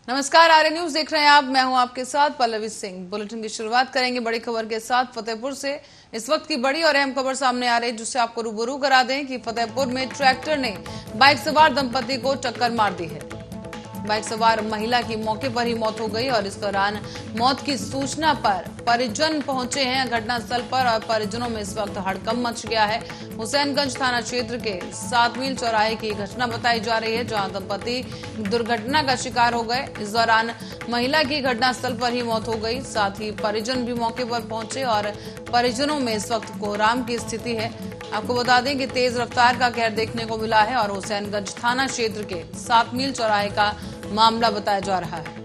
नमस्कार, आर्य न्यूज देख रहे हैं आप। मैं हूं आपके साथ पल्लवी सिंह। बुलेटिन की शुरुआत करेंगे बड़ी खबर के साथ फतेहपुर से। इस वक्त की बड़ी और अहम खबर सामने आ रही है, जिससे आपको रूबरू करा दें कि फतेहपुर में ट्रैक्टर ने बाइक सवार दंपति को टक्कर मार दी है। बाइक सवार महिला की मौके पर ही मौत हो गई और इस दौरान मौत की सूचना पर परिजन पहुंचे हैं घटनास्थल पर और परिजनों में इस वक्त हड़कंप मच गया है। हुसैनगंज थाना क्षेत्र के 7 मील चौराहे की घटना बताई जा रही है, जहां दंपति दुर्घटना का शिकार हो गए। इस दौरान महिला की घटनास्थल पर ही मौत हो गई। साथ ही परिजन भी मौके पर पहुंचे और परिजनों में इस वक्त कोहराम की स्थिति है। आपको बता दें कि तेज रफ्तार का कहर देखने को मिला है और हुसैनगंज थाना क्षेत्र के 7 मील चौराहे का मामला बताया जा रहा है।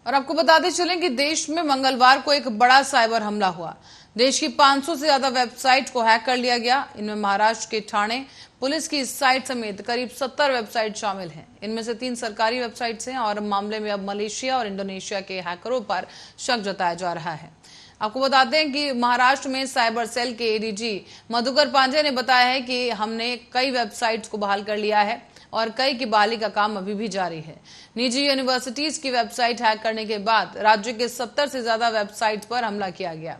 और आपको बताते चलें कि देश में मंगलवार को एक बड़ा साइबर हमला हुआ। देश की 500 से ज्यादा वेबसाइट को हैक कर लिया गया। इनमें महाराष्ट्र के ठाणे पुलिस की साइट समेत करीब 70 वेबसाइट शामिल हैं। इनमें से 3 सरकारी वेबसाइट्स हैं और मामले में अब मलेशिया और इंडोनेशिया के हैकरों पर शक जताया जा रहा है। आपको बताते हैं कि महाराष्ट्र में साइबर सेल के एडीजी मधुकर पांडे ने बताया है कि हमने कई वेबसाइट्स को बहाल कर लिया है और कई की बहाली का काम अभी भी जारी है। निजी यूनिवर्सिटीज की वेबसाइट हैक करने के बाद राज्य के 70 से ज्यादा वेबसाइट पर हमला किया गया।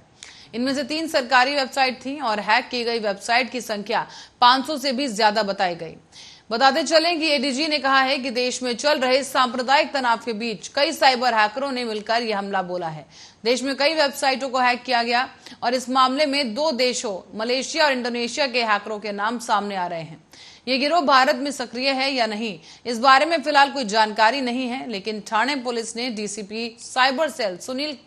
इनमें से 3 सरकारी वेबसाइट थी और हैक की गई वेबसाइट की संख्या 500 से भी ज्यादा बताई गई। बताते चलें कि एडीजी ने कहा है कि देश में चल रहे सांप्रदायिक तनाव के बीच कई साइबर हैकरों ने मिलकर यह हमला बोला है। देश में कई वेबसाइटों को हैक किया गया और इस मामले में 2 देशों मलेशिया और इंडोनेशिया के हैकरों के नाम सामने आ रहे हैं। ये गिरोह भारत में सक्रिय है या नहीं, इस बारे में फिलहाल कोई जानकारी नहीं है, लेकिन ठाणे पुलिस ने DCP cyber cell Sunil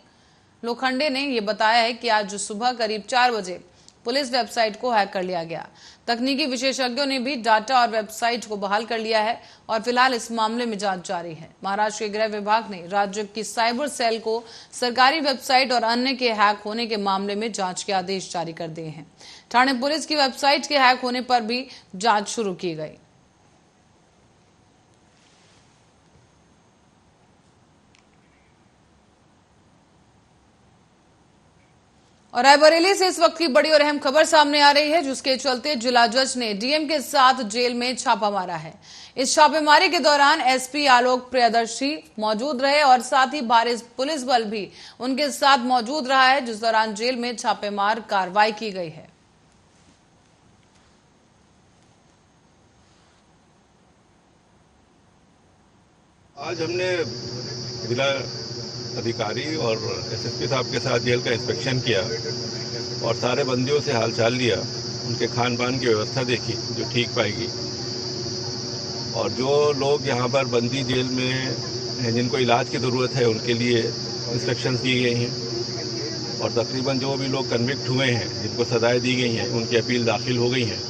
Lokhande ने यह बताया है कि आज सुबह करीब 4 बजे पुलिस वेबसाइट को हैक कर लिया गया। तकनीकी विशेषज्ञों ने भी डाटा और वेबसाइट को बहाल कर लिया है और फिलहाल इस मामले में जांच जारी है। महाराष्ट्र के गृह विभाग ने राज्य की साइबर सेल को सरकारी वेबसाइट और अन्य के हैक होने के मामले में जांच के आदेश जारी कर दिए हैं। ठाणे पुलिस की वेबसाइट के हैक होने पर भी जांच शुरू की गई। और रायबरेली से इस वक्त की बड़ी और अहम खबर सामने आ रही है, जिसके चलते जिला जज ने डीएम के साथ जेल में छापा मारा है। इस छापेमारी के दौरान एसपी आलोक प्रियदर्शी मौजूद रहे और साथ ही भारी पुलिस बल भी उनके साथ मौजूद रहा है, जिस दौरान जेल में छापेमार कार्रवाई की गई है। आज हमने जिला अधिकारी और एसएसपी साहब के साथ जेल का इंस्पेक्शन किया और सारे बंदियों से हालचाल लिया, उनके खान पान की व्यवस्था देखी जो ठीक पाएगी। और जो लोग यहाँ पर बंदी जेल में हैं जिनको इलाज की ज़रूरत है उनके लिए इंस्ट्रक्शंस दी गई हैं और तकरीबन जो भी लोग कन्विक्ट हुए हैं जिनको सजाएं दी गई हैं उनकी अपील दाखिल हो गई हैं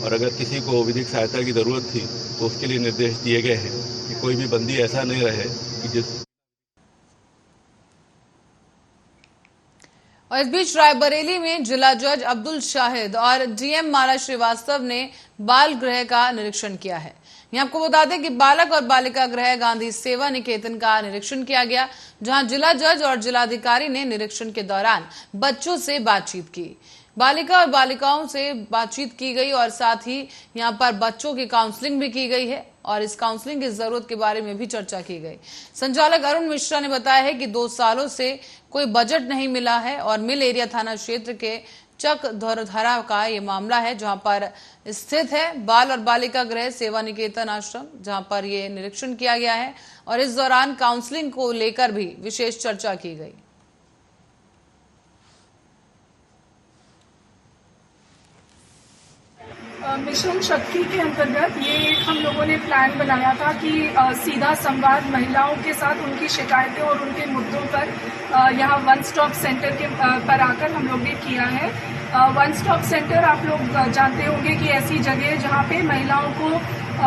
और अगर किसी को विधिक सहायता की ज़रूरत थी तो उसके लिए निर्देश दिए गए हैं कि कोई भी बंदी ऐसा नहीं रहे कि जिस। और इस बीच रायबरेली में जिला जज अब्दुल शाहिद और डीएम माला श्रीवास्तव ने बाल गृह का निरीक्षण किया है। यहाँ आपको बता दें कि बालक और बालिका गृह गांधी सेवा निकेतन का निरीक्षण किया गया, जहां जिला जज और जिलाधिकारी ने निरीक्षण के दौरान बच्चों से बातचीत की। बालिका और बालिकाओं से बातचीत की गई और साथ ही यहाँ पर बच्चों की काउंसलिंग भी की गई है और इस काउंसलिंग की जरूरत के बारे में भी चर्चा की गई। संचालक अरुण मिश्रा ने बताया है कि 2 सालों से कोई बजट नहीं मिला है और मिल एरिया थाना क्षेत्र के चक धौरधरा का ये मामला है, जहां पर स्थित है बाल और बालिका गृह सेवा निकेतन आश्रम, जहां पर ये निरीक्षण किया गया है और इस दौरान काउंसलिंग को लेकर भी विशेष चर्चा की गई। मिशन शक्ति के अंतर्गत ये एक हम लोगों ने प्लान बनाया था कि सीधा संवाद महिलाओं के साथ उनकी शिकायतें और उनके मुद्दों पर यहाँ वन स्टॉप सेंटर के पर आकर हम लोग ने किया है। वन स्टॉप सेंटर आप लोग जानते होंगे कि ऐसी जगह है जहाँ पे महिलाओं को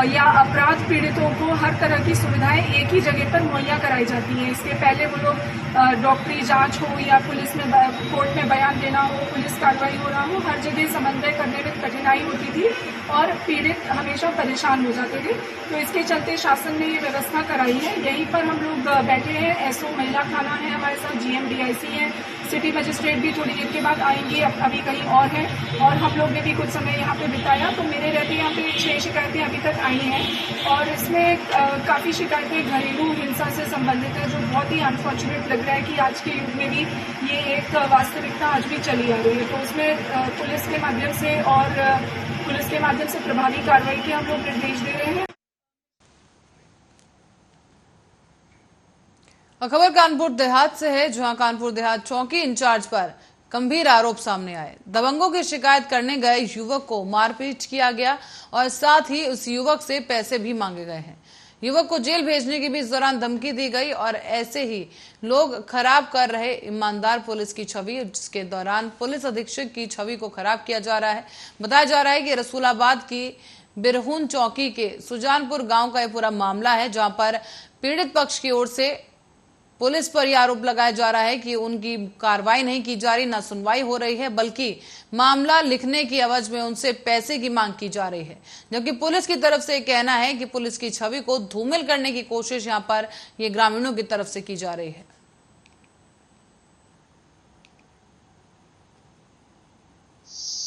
या अपराध पीड़ितों को हर तरह की सुविधाएं एक ही जगह पर मुहैया कराई जाती हैं। इसके पहले वो लोग डॉक्टरी जांच हो या पुलिस में कोर्ट में बयान देना हो, पुलिस कार्रवाई हो रहा हो, हर जगह समन्वय करने में कठिनाई होती थी और पीड़ित हमेशा परेशान हो जाते थे। तो इसके चलते शासन ने ये व्यवस्था कराई है। यहीं पर हम लोग बैठे हैं। एसओ महिला थाना है हमारे साथ, GM-DIC है, सिटी मजिस्ट्रेट भी थोड़ी देर के बाद आएंगे, अभी कहीं और है, और हम लोग ने भी कुछ समय यहाँ पे बिताया। तो मेरे रहते यहाँ पे 6 शिकायतें अभी तक आई हैं और इसमें काफ़ी शिकायतें घरेलू हिंसा से संबंधित है, जो बहुत ही अनफॉर्चुनेट लग रहा है कि आज के युग में भी ये एक वास्तविकता आज भी चली आ रही है। तो उसमें पुलिस के माध्यम से प्रभावी कार्रवाई के हम लोग निर्देश दे रहे हैं। और खबर कानपुर देहात से है, जहां कानपुर देहात चौकी इंचार्ज पर गंभीर आरोप सामने आए। दबंगों की शिकायत करने गए युवक को मारपीट किया गया और साथ ही उस युवक से पैसे भी मांगे गए हैं। युवक को जेल भेजने की भी इस दौरान धमकी दी गई और ऐसे ही लोग खराब कर रहे ईमानदार पुलिस की छवि, जिसके दौरान पुलिस अधीक्षक की छवि को खराब किया जा रहा है। बताया जा रहा है कि रसूलाबाद की बिरहून चौकी के सुजानपुर गांव का यह पूरा मामला है, जहां पर पीड़ित पक्ष की ओर से पुलिस पर यह आरोप लगाया जा रहा है कि उनकी कार्रवाई नहीं की जा रही, ना सुनवाई हो रही है, बल्कि मामला लिखने की एवज में उनसे पैसे की मांग की जा रही है। जबकि पुलिस की तरफ से कहना है कि पुलिस की छवि को धूमिल करने की कोशिश यहां पर ये ग्रामीणों की तरफ से की जा रही है।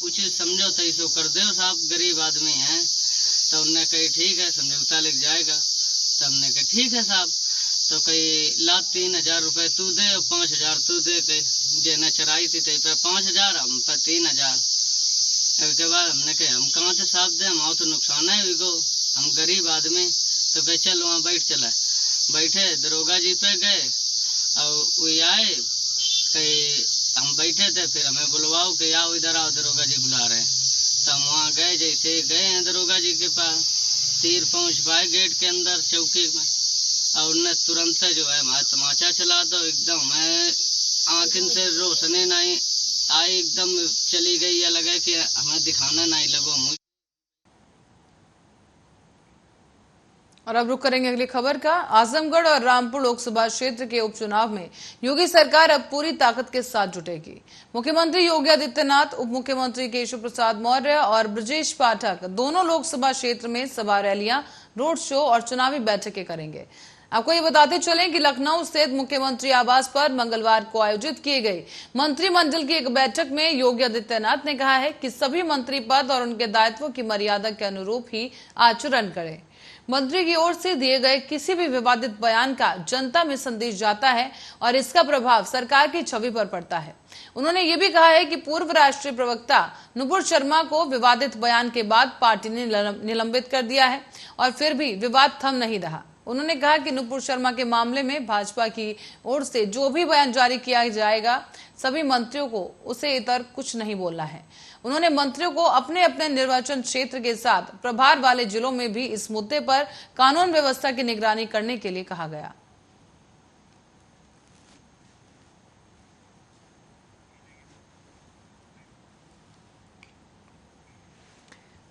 कुछ समझौता इसो कर दो साहब, गरीब आदमी हैं। तो उनने कही ठीक है, समझौता लिख जाएगा। तो हमने कहा ठीक है साहब। तो कई ला 3,000 रुपए तू दे और 5,000 तू दे। कई जेने चराई थी पे 5,000, हम पे 3,000। उसके बाद हमने कहा हम कहाँ से साहब दे, हम तो नुकसान है विगो, हम गरीब आदमी। तो कहे चल वहाँ बैठ चला। बैठे दरोगा जी पे गए और वो आए, कई हम बैठे थे, फिर हमें बुलवाओ कि आओ इधर आओ, दरोगा जी बुला रहे हैं। तो हम वहाँ गए, जैसे गए हैं दरोगा जी के पास, तीर पहुँच पाए गेट के अंदर चौकी में, और उनने तुरंत जो है हमारा तमाचा चला दो। एकदम मैं आंखिन से रोशनी नहीं आई, एकदम चली गई। या लगे कि हमें दिखाना नहीं लगो मुझे। और अब रुक करेंगे अगली खबर का। आजमगढ़ और रामपुर लोकसभा क्षेत्र के उपचुनाव में योगी सरकार अब पूरी ताकत के साथ जुटेगी। मुख्यमंत्री योगी आदित्यनाथ, उप मुख्यमंत्री केशव प्रसाद मौर्य और ब्रजेश पाठक दोनों लोकसभा क्षेत्र में सभा रैलियां, रोड शो और चुनावी बैठकें करेंगे। आपको ये बताते चलें कि लखनऊ स्थित मुख्यमंत्री आवास पर मंगलवार को आयोजित की गई मंत्रिमंडल की एक बैठक में योगी आदित्यनाथ ने कहा है कि सभी मंत्री पद और उनके दायित्वों की मर्यादा के अनुरूप ही आचरण करें। मंत्री की ओर से दिए गए किसी भी विवादित बयान का जनता में संदेश जाता है और इसका प्रभाव सरकार की छवि पर पड़ता है। उन्होंने ये भी कहा है कि पूर्व राष्ट्रीय प्रवक्ता नुपुर शर्मा को विवादित बयान के बाद पार्टी ने निलंबित कर दिया है और फिर भी विवाद थम नहीं रहा। उन्होंने कहा कि नुपुर शर्मा के मामले में भाजपा की ओर से जो भी बयान जारी किया जाएगा, सभी मंत्रियों को उसे इतर कुछ नहीं बोलना है। उन्होंने मंत्रियों को अपने अपने निर्वाचन क्षेत्र के साथ प्रभार वाले जिलों में भी इस मुद्दे पर कानून व्यवस्था की निगरानी करने के लिए कहा गया।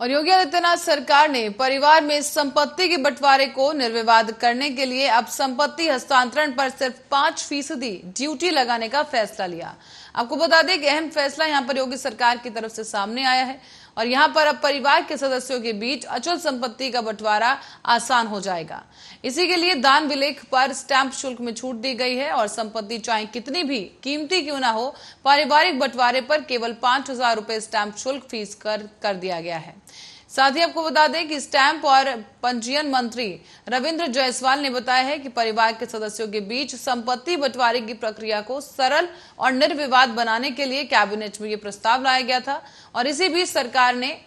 और योगी आदित्यनाथ सरकार ने परिवार में संपत्ति के बंटवारे को निर्विवाद करने के लिए अब संपत्ति हस्तांतरण पर सिर्फ 5% ड्यूटी लगाने का फैसला लिया। आपको बता दें कि अहम फैसला यहां पर योगी सरकार की तरफ से सामने आया है और यहां पर अब परिवार के सदस्यों के बीच अचल संपत्ति का बंटवारा आसान हो जाएगा। इसी के लिए दान विलेख पर स्टैंप शुल्क में छूट दी गई है और संपत्ति चाहे कितनी भी कीमती क्यों ना हो, पारिवारिक बंटवारे पर केवल 5,000 रुपए स्टैंप शुल्क फीस कर दिया गया है। साथ ही आपको बता दें कि स्टैंप और पंजीयन मंत्री रविंद्र जायसवाल ने बताया है कि परिवार के सदस्यों के बीच संपत्ति बंटवारे की प्रक्रिया को सरल और निर्विवाद बनाने के लिए कैबिनेट में ये प्रस्ताव लाया गया था और इसी बीच सरकार ने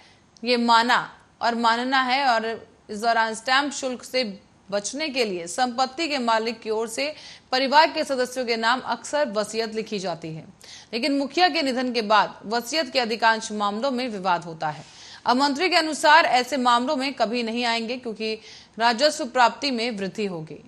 ये माना और मानना है। और इस दौरान स्टैंप शुल्क से बचने के लिए संपत्ति के मालिक की ओर से परिवार के सदस्यों के नाम अक्सर वसीयत लिखी जाती है, लेकिन मुखिया के निधन के बाद वसीयत के अधिकांश मामलों में विवाद होता है। अब मंत्री के अनुसार ऐसे मामलों में कभी नहीं आएंगे क्योंकि राजस्व प्राप्ति में वृद्धि होगी।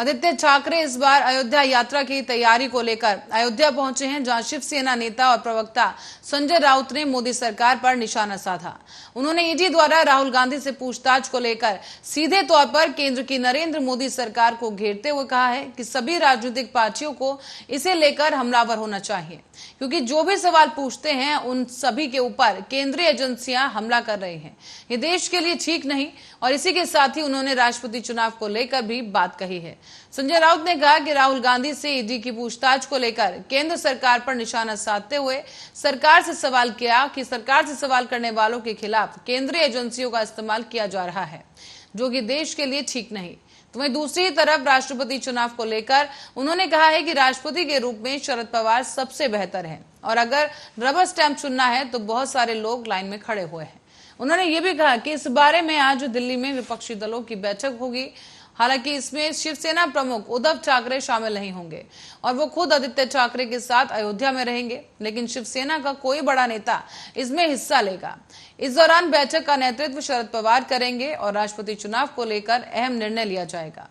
आदित्य ठाकरे इस बार अयोध्या यात्रा की तैयारी को लेकर अयोध्या पहुंचे हैं, जहां शिवसेना नेता और प्रवक्ता संजय राउत ने मोदी सरकार पर निशाना साधा। उन्होंने ईडी द्वारा राहुल गांधी से पूछताछ को लेकर सीधे तौर पर केंद्र की नरेंद्र मोदी सरकार को घेरते हुए कहा है कि सभी राजनीतिक पार्टियों को इसे लेकर हमलावर होना चाहिए, क्योंकि जो भी सवाल पूछते हैं उन सभी के ऊपर केंद्रीय एजेंसियां हमला कर रही हैं। ये देश के लिए ठीक नहीं। और इसी के साथ ही उन्होंने राष्ट्रपति चुनाव को लेकर भी बात कही है। संजय राउत ने कहा कि राहुल गांधी से ईडी की पूछताछ को लेकर केंद्र सरकार पर निशाना साधते हुए सरकार से सवाल किया कि सरकार से सवाल करने वालों के खिलाफ केंद्रीय एजेंसियों का इस्तेमाल किया जा रहा है, जो कि देश के लिए ठीक नहीं। तो वहीं दूसरी तरफ राष्ट्रपति चुनाव को लेकर उन्होंने कहा है कि राष्ट्रपति के रूप में शरद पवार सबसे बेहतर है, और अगर रबर स्टैंप चुनना है तो बहुत सारे लोग लाइन में खड़े हुए हैं। उन्होंने ये भी कहा कि इस बारे में आज दिल्ली में विपक्षी दलों की बैठक होगी। हालांकि इसमें शिवसेना प्रमुख उद्धव ठाकरे शामिल नहीं होंगे और वो खुद आदित्य ठाकरे के साथ अयोध्या में रहेंगे, लेकिन शिवसेना का कोई बड़ा नेता इसमें हिस्सा लेगा। इस दौरान बैठक का नेतृत्व शरद पवार करेंगे और राष्ट्रपति चुनाव को लेकर अहम निर्णय लिया जाएगा।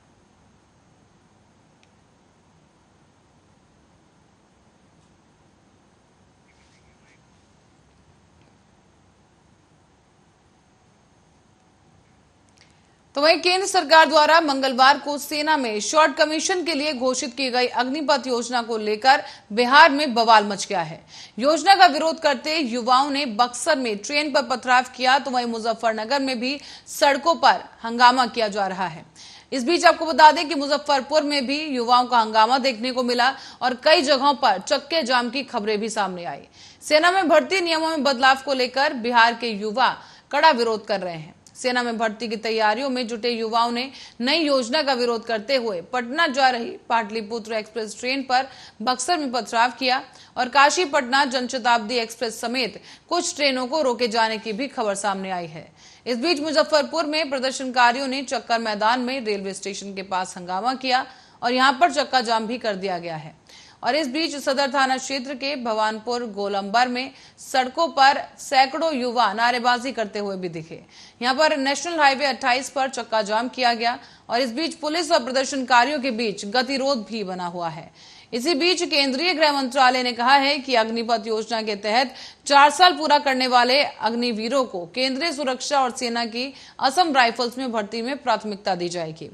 तो वहीं केंद्र सरकार द्वारा मंगलवार को सेना में शॉर्ट कमीशन के लिए घोषित की गई अग्निपथ योजना को लेकर बिहार में बवाल मच गया है। योजना का विरोध करते युवाओं ने बक्सर में ट्रेन पर पथराव किया, तो वहीं मुजफ्फरनगर में भी सड़कों पर हंगामा किया जा रहा है। इस बीच आपको बता दें कि मुजफ्फरपुर में भी युवाओं का हंगामा देखने को मिला और कई जगहों पर चक्के जाम की खबरें भी सामने आई। सेना में भर्ती नियमों में बदलाव को लेकर बिहार के युवा कड़ा विरोध कर रहे हैं। सेना में भर्ती की तैयारियों में जुटे युवाओं ने नई योजना का विरोध करते हुए पटना जा रही पाटलिपुत्र एक्सप्रेस ट्रेन पर बक्सर में पथराव किया और काशी पटना जनशताब्दी एक्सप्रेस समेत कुछ ट्रेनों को रोके जाने की भी खबर सामने आई है। इस बीच मुजफ्फरपुर में प्रदर्शनकारियों ने चक्कर मैदान में रेलवे स्टेशन के पास हंगामा किया और यहां पर चक्का जाम भी कर दिया गया है। और इस बीच सदर थाना क्षेत्र के भवानपुर गोलंबर में सड़कों पर सैकड़ों युवा नारेबाजी करते हुए भी दिखे। यहां पर नेशनल हाईवे 28 पर चक्का जाम किया गया और इस बीच पुलिस और प्रदर्शनकारियों के बीच गतिरोध भी बना हुआ है। इसी बीच केंद्रीय गृह मंत्रालय ने कहा है कि अग्निपथ योजना के तहत 4 साल पूरा करने वाले अग्निवीरों को केंद्रीय सुरक्षा और सेना की असम राइफल्स में भर्ती में प्राथमिकता दी जाएगी।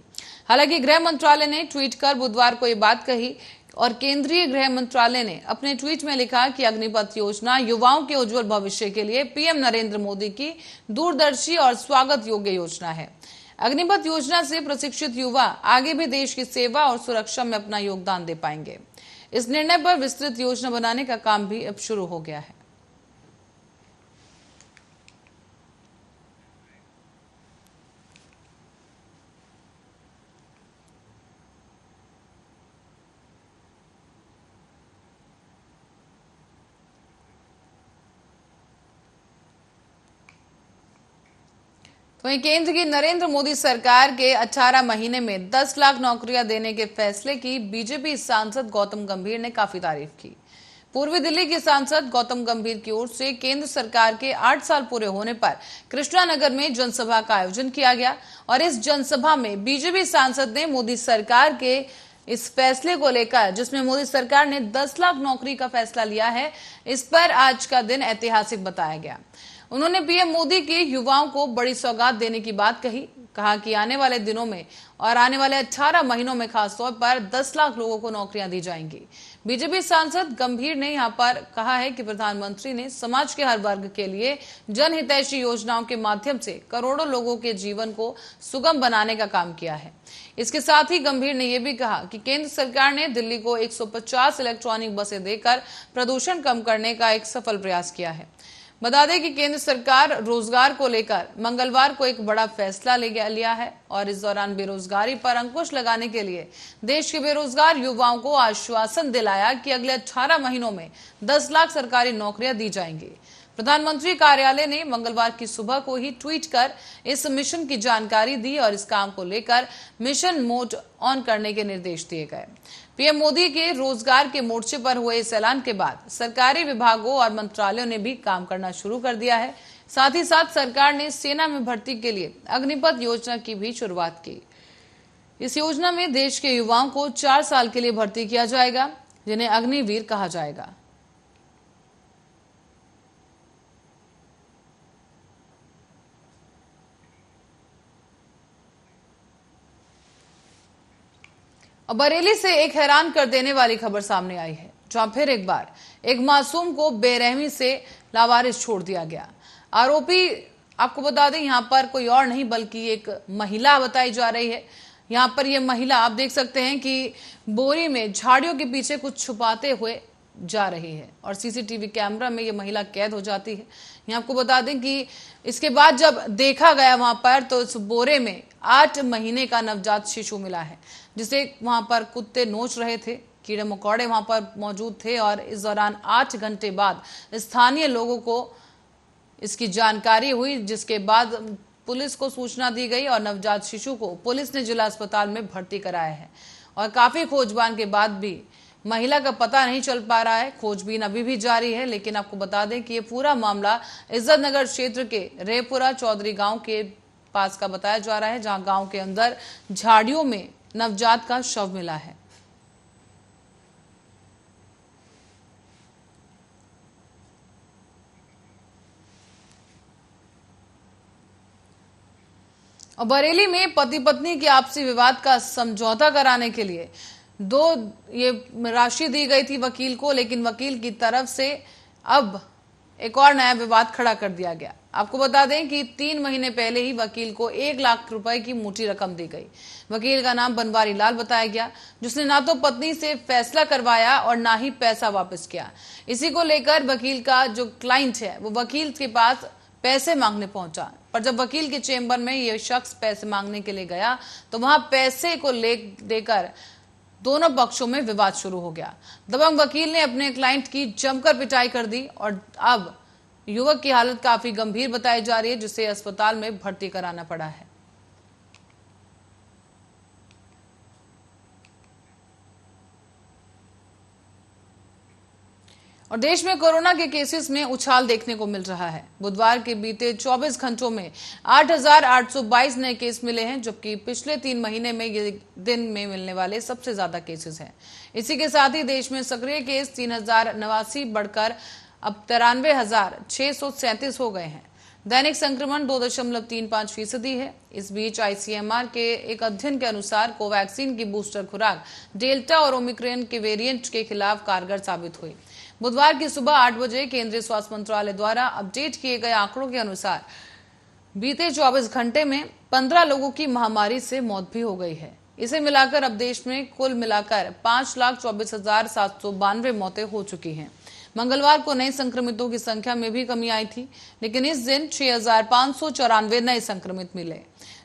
हालांकि गृह मंत्रालय ने ट्वीट कर बुधवार को ये बात कही और केंद्रीय गृह मंत्रालय ने अपने ट्वीट में लिखा कि अग्निपथ योजना युवाओं के उज्जवल भविष्य के लिए पीएम नरेंद्र मोदी की दूरदर्शी और स्वागत योग्य योजना है। अग्निपथ योजना से प्रशिक्षित युवा आगे भी देश की सेवा और सुरक्षा में अपना योगदान दे पाएंगे। इस निर्णय पर विस्तृत योजना बनाने का काम भी अब शुरू हो गया है। वहीं केंद्र की नरेंद्र मोदी सरकार के 18 महीने में 10 लाख नौकरियां देने के फैसले की बीजेपी सांसद गौतम गंभीर ने काफी तारीफ की। पूर्वी दिल्ली के सांसद गौतम गंभीर की ओर से केंद्र सरकार के 8 साल पूरे होने पर कृष्णानगर में जनसभा का आयोजन किया गया और इस जनसभा में बीजेपी सांसद ने मोदी सरकार के इस फैसले को लेकर, जिसमें मोदी सरकार ने 10 लाख नौकरी का फैसला लिया है, इस पर आज का दिन ऐतिहासिक बताया गया। उन्होंने पीएम मोदी के युवाओं को बड़ी सौगात देने की बात कहा कि आने वाले दिनों में और आने वाले 18 महीनों में खासतौर पर 10 लाख लोगों को नौकरियां दी जाएंगी। बीजेपी सांसद गंभीर ने यहां पर कहा है कि प्रधानमंत्री ने समाज के हर वर्ग के लिए जनहितैषी योजनाओं के माध्यम से करोड़ों लोगों के जीवन को सुगम बनाने का काम किया है। इसके साथ ही गंभीर ने यह भी कहा कि केंद्र सरकार ने दिल्ली को 150 इलेक्ट्रॉनिक बसें देकर प्रदूषण कम करने का एक सफल प्रयास किया है। बता दें कि केंद्र सरकार रोजगार को लेकर मंगलवार को एक बड़ा फैसला लिया है और इस दौरान बेरोजगारी पर अंकुश लगाने के लिए देश के बेरोजगार युवाओं को आश्वासन दिलाया कि अगले 18 महीनों में 10 लाख सरकारी नौकरियां दी जाएंगी। प्रधानमंत्री कार्यालय ने मंगलवार की सुबह को ही ट्वीट कर इस मिशन की जानकारी दी और इस काम को लेकर मिशन मोड ऑन करने के निर्देश दिए गए। पीएम मोदी के रोजगार के मोर्चे पर हुए इस ऐलान के बाद सरकारी विभागों और मंत्रालयों ने भी काम करना शुरू कर दिया है। साथ ही साथ सरकार ने सेना में भर्ती के लिए अग्निपथ योजना की भी शुरुआत की। इस योजना में देश के युवाओं को 4 साल के लिए भर्ती किया जाएगा, जिन्हें अग्निवीर कहा जाएगा। अब बरेली से एक हैरान कर देने वाली खबर सामने आई है, जहां फिर एक बार एक मासूम को बेरहमी से लावारिस छोड़ दिया गया। आरोपी आपको बता दें यहां पर कोई और नहीं बल्कि एक महिला बताई जा रही है। यहां पर यह महिला आप देख सकते हैं कि बोरी में झाड़ियों के पीछे कुछ छुपाते हुए जा रही है और सीसीटीवी कैमरा में यह महिला कैद हो जाती है। यहां आपको बता दें कि इसके बाद जब देखा गया वहां पर तो इस बोरे में 8 महीने का नवजात शिशु मिला है, जिसे वहां पर कुत्ते नोच रहे थे, कीड़े मकोड़े वहां पर मौजूद थे और इस दौरान 8 घंटे बाद स्थानीय लोगों को इसकी जानकारी हुई, जिसके बाद पुलिस को सूचना दी गई और नवजात शिशु को पुलिस ने जिला अस्पताल में भर्ती कराया है। और काफी खोजबीन के बाद भी महिला का पता नहीं चल पा रहा है। खोजबीन अभी भी जारी है, लेकिन आपको बता दें कि ये पूरा मामला इज्जत नगर क्षेत्र के रेपुरा चौधरी गांव के पास का बताया जा रहा है, जहां गांव के अंदर झाड़ियों में नवजात का शव मिला है। और बरेली में पति पत्नी के आपसी विवाद का समझौता कराने के लिए ये राशि दी गई थी वकील को, लेकिन वकील की तरफ से अब एक और नया विवाद खड़ा कर दिया गया। आपको बता दें कि 3 महीने पहले ही वकील को 1 लाख रुपए की मोटी रकम दी गई। वकील का नाम बनवारी लाल बताया गया, जिसने ना तो पत्नी से फैसला करवाया और ना ही पैसा वापस किया। इसी को लेकर वकील का जो क्लाइंट है वो वकील के पास पैसे मांगने पहुंचा, पर जब वकील के चेंबर में ये शख्स पैसे मांगने के लिए गया तो वहां पैसे को लेकर दोनों पक्षों में विवाद शुरू हो गया। दबंग वकील ने अपने क्लाइंट की जमकर पिटाई कर दी और अब युवक की हालत काफी गंभीर बताई जा रही है, जिसे अस्पताल में भर्ती कराना पड़ा है। और देश में कोरोना के केसेस में उछाल देखने को मिल रहा है। बुधवार के बीते 24 घंटों में 8,822 नए केस मिले हैं, जबकि पिछले 3 महीने में ये दिन में मिलने वाले सबसे ज्यादा केसेस हैं। इसी के साथ ही देश में सक्रिय केस 3,089 बढ़कर अब 93,637 हो गए हैं। दैनिक संक्रमण 2.35% है। इस बीच आईसीएमआर के एक अध्ययन के अनुसार कोवैक्सीन की बूस्टर खुराक डेल्टा और ओमिक्रॉन के वेरिएंट के खिलाफ कारगर साबित हुई। बुधवार की सुबह 8 बजे केंद्रीय स्वास्थ्य मंत्रालय द्वारा अपडेट किए गए आंकड़ों के अनुसार बीते 24 घंटे में 15 लोगों की महामारी से मौत भी हो गई है। इसे मिलाकर अब देश में कुल मिलाकर 5,24,792 मौतें हो चुकी हैं। मंगलवार को नए संक्रमितों की संख्या में भी कमी आई थी, लेकिन इस दिन 6,594 नए संक्रमित मिले,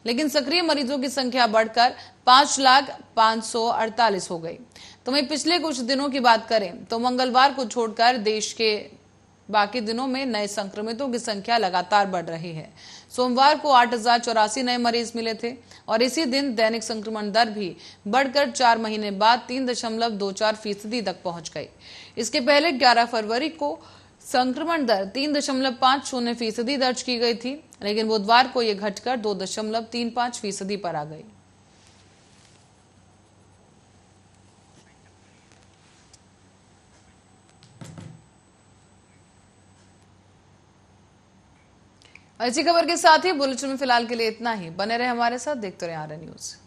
लेकिन सक्रिय मरीजों की संख्या बढ़कर 5,548 हो गई। तो वहीं पिछले कुछ दिनों की बात करें तो मंगलवार को छोड़कर देश के बाकी दिनों में नए संक्रमितों की संख्या लगातार बढ़ रही है। सोमवार को 8,084 नए मरीज मिले थे और इसी दिन दैनिक संक्रमण दर भी बढ़कर 4 महीने बाद 3.24% तक पहुंच गई। इसके पहले 11 फरवरी को संक्रमण दर 3.50% दर्ज की गई थी, लेकिन बुधवार को यह घटकर 2.35% पर आ गई। इसी खबर के साथ ही बुलेटिन में फिलहाल के लिए इतना ही। बने रहे हमारे साथ, देखते रहे आरएन न्यूज।